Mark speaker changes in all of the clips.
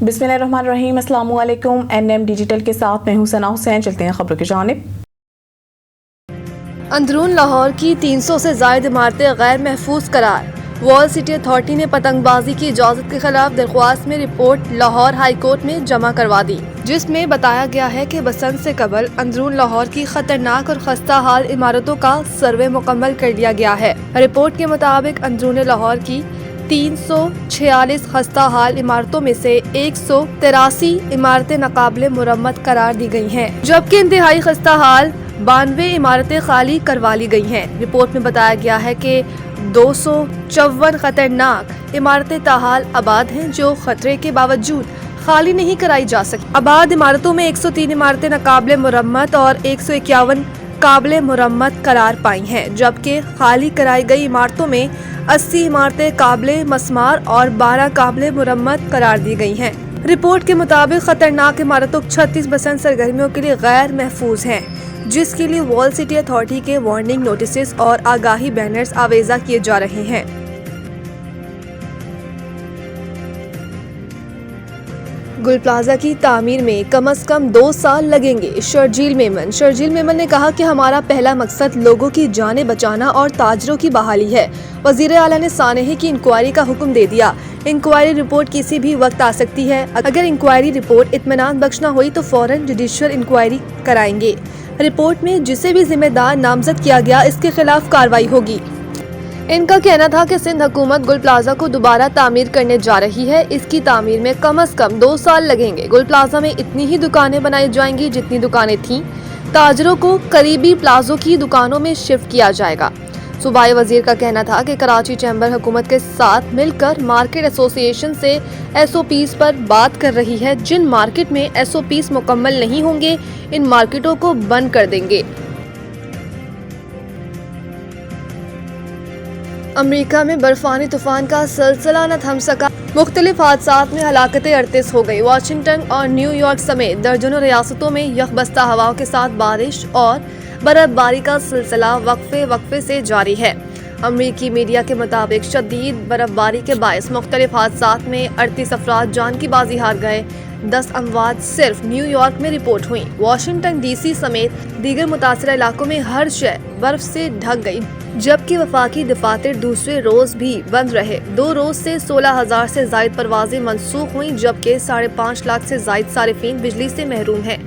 Speaker 1: बिस्मिल्लाहिर्रहमानिर्रहीम, अस्सलामु अलैकुम। एनएम डिजिटल के साथ मैं हूं सना हुसैन। चलते हैं खबरों की जानिब।
Speaker 2: अंदरून लाहौर की 300 से ज़ायद इमारतें गैर महफूज करार। वॉल सिटी अथॉरिटी ने पतंगबाजी की इजाज़त के खिलाफ दरख्वास्त में रिपोर्ट लाहौर हाई कोर्ट में जमा करवा दी, जिसमें बताया गया है कि बसंत से कबल अंदरून लाहौर की खतरनाक और खस्ता हाल इमारतों का सर्वे मुकम्मल कर लिया गया है। रिपोर्ट के मुताबिक अंदरून लाहौर की 346 खस्ता हाल इमारतों में से 183 इमारतें नाकाबिले मुरम्मत करार दी गई हैं, जबकि इंतहाई खस्ता हाल 92 इमारतें खाली करवा ली गई हैं। रिपोर्ट में बताया गया है कि 254 खतरनाक इमारतें ताहाल आबाद हैं, जो खतरे के बावजूद खाली नहीं कराई जा सकती। आबाद इमारतों में 103 इमारतें नाकाबिले मुरम्मत और 151 काबिले मुरम्मत करार पाई हैं, जबकि खाली कराई गई इमारतों में 80 इमारतें काबिले मस्मार और 12 काबिले मुरम्मत करार दी गई हैं। रिपोर्ट के मुताबिक खतरनाक इमारतों 36 बसंत सरगर्मियों के लिए गैर महफूज हैं, जिसके लिए वॉल सिटी अथॉरिटी के वार्निंग नोटिस और आगाही बैनर्स आवेजा किए जा रहे हैं। गुल प्लाजा की तामीर में कम से कम 2 साल लगेंगे। शर्जील मेमन ने कहा कि हमारा पहला मकसद लोगों की जानें बचाना और ताजरों की बहाली है। वजीर आला ने सानहे की इंक्वायरी का हुक्म दे दिया। इंक्वायरी रिपोर्ट किसी भी वक्त आ सकती है। अगर इंक्वायरी रिपोर्ट इत्मीनान बख्श न हुई तो फौरन जुडिशियल इंक्वायरी कराएंगे। रिपोर्ट में जिसे भी जिम्मेदार नामजद किया गया, इसके खिलाफ कार्रवाई होगी। इनका कहना था कि सिंध हुकूमत गुल प्लाजा को दोबारा तामीर करने जा रही है। इसकी तामीर में कम से कम 2 साल लगेंगे। गुल प्लाजा में इतनी ही दुकानें बनाई जाएंगी जितनी दुकानें थीं। ताजरों को करीबी प्लाजों की दुकानों में शिफ्ट किया जाएगा। सूबाई वजीर का कहना था कि कराची चैम्बर हुकूमत के साथ मिलकर मार्केट एसोसिएशन से SOPs पर बात कर रही है। जिन मार्केट में SOPs मुकम्मल नहीं होंगे, इन मार्केटों को बंद कर देंगे। अमेरिका में बर्फानी तूफान का सिलसिला न थम सका। मुख्तलिफ हादसात में हलाकतें 38 हो गई। वाशिंगटन और न्यूयॉर्क समेत दर्जनों रियासतों में यकबस्ता हवाओं के साथ बारिश और बर्फबारी का सिलसिला वक्फे से जारी है। अमरीकी मीडिया के मुताबिक शदीद बर्फबारी के बायस मुख्तलिफ हादसात में 38 अफराद जान की बाजी हार गए। 10 अमवात सिर्फ न्यूयॉर्क में रिपोर्ट हुई। वाशिंगटन DC समेत दीगर मुतासरा इलाकों में हर शय बर्फ से ढक गई, जबकि वफाकी दफातर दूसरे रोज भी बंद रहे। 2 रोज से 16,000 से जायद परवाजें मनसूख हुई, जबकि 5.5 लाख से जायद सारिफीन बिजली से महरूम हैं।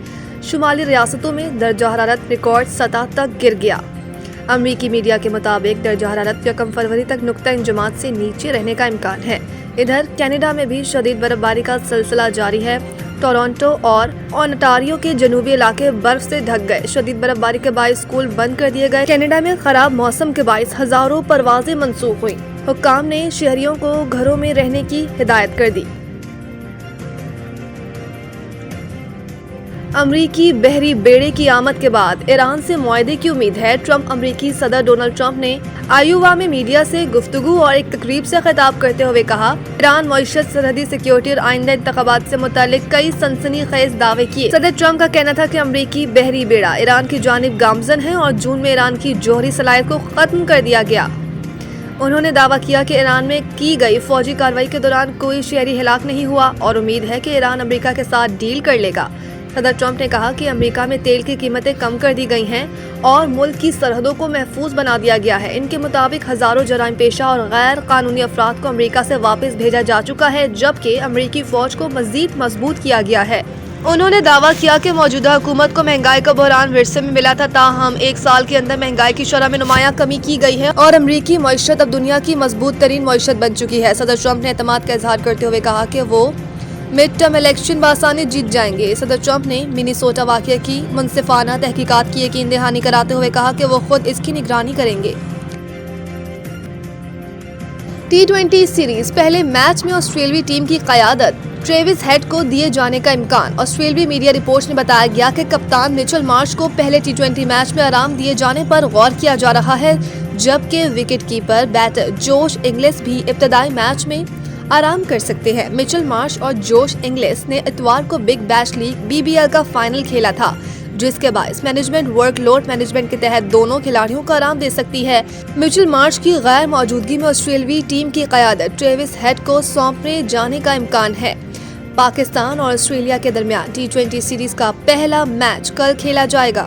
Speaker 2: शुमाली रियासतों में दर्जा हरारत रिकॉर्ड सतह तक गिर गया। अमरीकी मीडिया के मुताबिक दर्जा हरारत 1 फरवरी तक नुक्ता इंजमात से नीचे रहने का इम्कान है। इधर कनाडा में भी शदीद बर्फबारी का सिलसिला जारी है। टोरंटो और ओंटारियो के जनूबी इलाके बर्फ से ढक गए। शदीद बर्फबारी के बायस स्कूल बंद कर दिए गए। कनाडा में खराब मौसम के बायस हजारों परवाजें मंसूख हुई। हुक्काम ने शहरियों को घरों में रहने की हिदायत कर दी। अमरीकी बहरी बेड़े की आमद के बाद ईरान से मुआहदे की उम्मीद है। अमरीकी सदर डोनाल्ड ट्रंप ने आयोवा में मीडिया से गुफ्तगू और एक तकरीब से खिताब करते हुए कहा, ईरान मईशत, सरहदी सिक्योरिटी और आइंदा इंतखाबात से मुतालिक कई सनसनीखेज दावे किए। सदर ट्रंप का कहना था कि अमरीकी बहरी बेड़ा ईरान की जानिब गामजन है और जून में ईरान की जोहरी सलाहियत को खत्म कर दिया गया। उन्होंने दावा किया कि ईरान में की गई फौजी कार्रवाई के दौरान कोई शहरी हिलाक नहीं हुआ और उम्मीद है कि ईरान अमेरिका के साथ डील कर लेगा। सदर ट्रंप ने कहा कि अमेरिका में तेल की कीमतें कम कर दी गई हैं और मुल्क की सरहदों को महफूज बना दिया गया है। इनके मुताबिक हजारों जराइम पेशा और गैर कानूनी अफराद को अमेरिका से वापस भेजा जा चुका है, जबकि अमेरिकी फौज को मजीद मजबूत किया गया है। उन्होंने दावा किया कि मौजूदा हुकूमत को महंगाई का बहरान विरसे में मिला था, ताहम 1 साल के अंदर महंगाई की शरह में नुमाया कमी की गई है और अमरीकी मईशत अब दुनिया की मजबूत तरीन मईशत बन चुकी है। सदर ट्रंप ने एतमाद का इजहार करते हुए कहा कि वो मिड टर्म इलेक्शन बासानी जीत जाएंगे। सदर ट्रंप ने मिनीसोटा वाक़या की मुनसिफाना तहकीकात की यकीन दहानी कराते हुए कहा कि वो खुद इसकी निगरानी करेंगे। T20 सीरीज पहले मैच में ऑस्ट्रेलियाई टीम की क़यादत ट्रेविस हेड को दिए जाने का इम्कान। ऑस्ट्रेलियाई मीडिया रिपोर्ट्स में बताया गया कि कप्तान मिचेल मार्श को पहले T20 मैच में आराम दिए जाने पर गौर किया जा रहा है, जबकि wicket keeper batter Josh Inglis भी इब्तदाई मैच में आराम कर सकते हैं। मिचेल मार्श और जोश इंग्लिस ने इतवार को बिग बैश लीग BBL का फाइनल खेला था, जिसके बायस मैनेजमेंट वर्कलोड मैनेजमेंट के तहत दोनों खिलाड़ियों को आराम दे सकती है। मिचेल मार्श की गैर मौजूदगी में ऑस्ट्रेलियाई टीम की क़यादत ट्रेविस हेड को सौंपने जाने का इम्कान है। पाकिस्तान और ऑस्ट्रेलिया के दरमियान T20 सीरीज का पहला मैच कल खेला जाएगा।